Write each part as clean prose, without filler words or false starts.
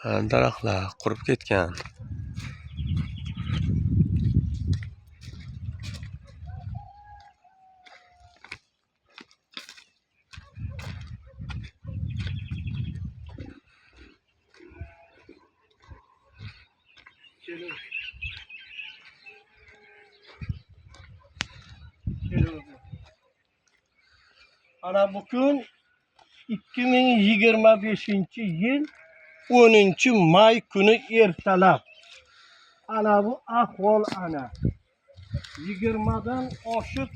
Daraxtlar qurib ketgan. Ana bugün 2025-yil 10-may kuni ertalab. Ana bu ahvol ana. 20dan oshib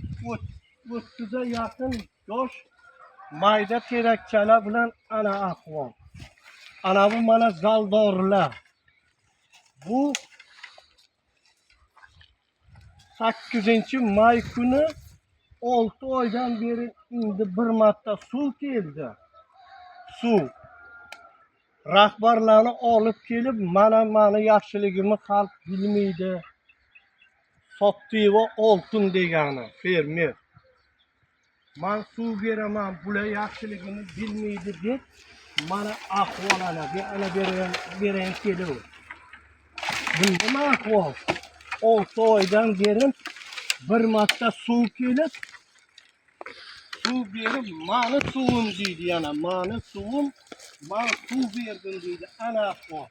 30ga yaqin yosh mayda terakchalar bilan ana ahvol. Ana bu mana zaldorlar. Bu 8-may kuni 6 oydan beri indi bir marta suv keldi. Suv. Rahbarlarni olib kelib, mana yaxshiligimni xalq bilmaydi. Sotdi va oltin degani fermer. Men suv beraman, bular yaxshiligini bilmaydi deb mana ahvol ana. Ana berayin kelib. Bu nima ahvol? 6 oydan beri bir marta suv kelib, suv berib, mani suvim deydi yana. Mani suvim, men suv berdim deydi. Ana ahvol.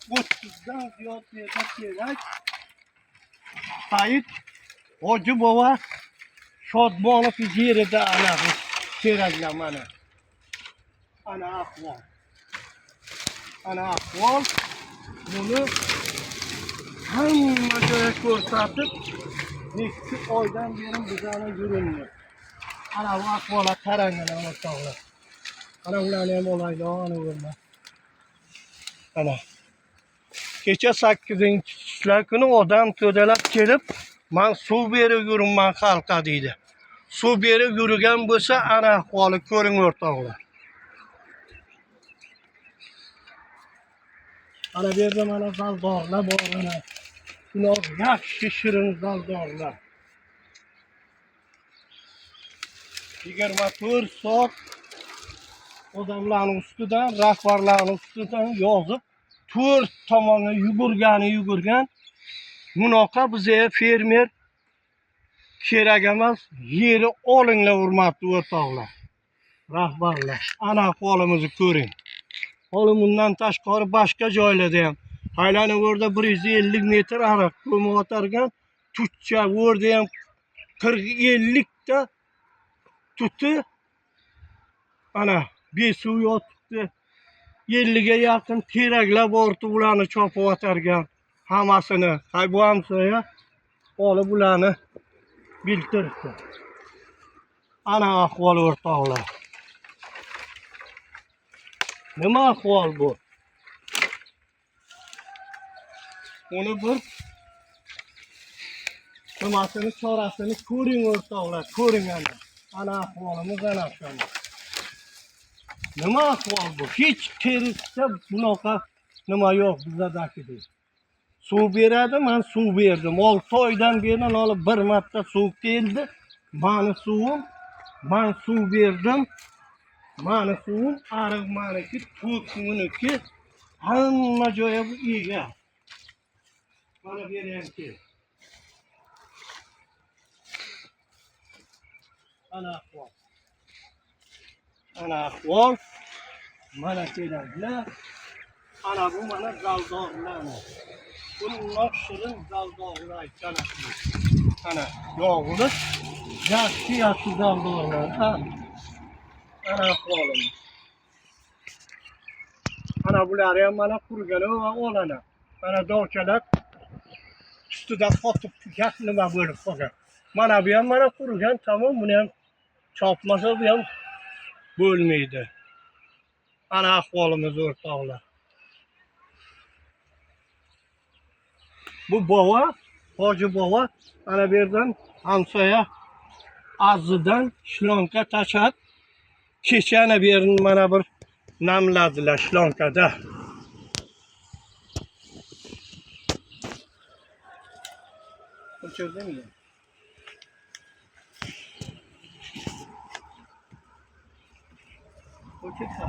30dan ziyod bersa kerak. Sayit Hoji bova Shodmonov yerida ana bu keraklar mana. Ana ahvol. Ana ahvol. Buni hamma joyga ko'rsatib, necha oydan beri bizani yurinmiz. Ana bu ahvolga qarang ana o'rtoqlar. Ana ularni ham olaydi, ana o'rma. Ana. Kecha 8-shlar kuni odam to'dalab kelib, men suv berib yuribman xalqqa deydi. Suv berib yurgan bo'lsa, ana ahvoli ko'ring o'rtoqlar. Ana bu yerda mana zaldorlar bor ana. Ular yaxshi shirin zaldorlar. 24 soat odamlarning ustidan, rahbarlarning ustidan yozib 4 tomonga yugurgan. Bunaqa bizga fermer kerak emas. Yeri olinglar hurmatli o'rtoqlar. Rahbarlar, ana ahvolimizni ko'ring. Hali bundan tashqari boshqa joylarda ham aylanib o'rda 150 metr ariq ko'mib o'targan tutcha o'rda ham 40-50 ta tuti ana besuv yotibdi. 50 ga yaqin teraklar bordi, ularni chopib o'targan hammasini. Hay bu hamsoya olib ularni biltirdi. Ana ahvol o'rtoqlar. Nima ahvol bu? Uni bir nimasini chorasini ko'ring o'rtoqlar, ko'ring ana. Ana ahvolimiz ana shu. Nima ahvol bu? Hech terisda bunaqa nima yo'q bizdagi. Suv beradi, men suv berdim. 6 oydan beri olib bir marta suv keldi. Mani suvim, men suv berdim. Mani suvim ariq meniki, to'k meniki. Hamma joyi bu ega. Mana berayapti. Ana ahvol. Ana ahvol. Mana keraklar. Ana bu mana zaldorlar. Bunlar shirin zaldorlar aytganlar. Ana yog'li, yaxshi zaldorlar. Ana ahvolimiz. Ana bular ham mana qurgani va olana. Mana dovchalar ustida qotib nima bo'lib qolgan. Mana bu ham mana qurgan, tamom, buni ham chopmasa bu ham bo'lmaydi. Ana ahvolimiz o'rtoqlar. Bu bova, Hoji bova, ana bu yerdan hamsoya azzidan shlonka tashab, kecha ana bu yerni mana bir namladilar shlonkada. O'chirdingmi? O'chirsa.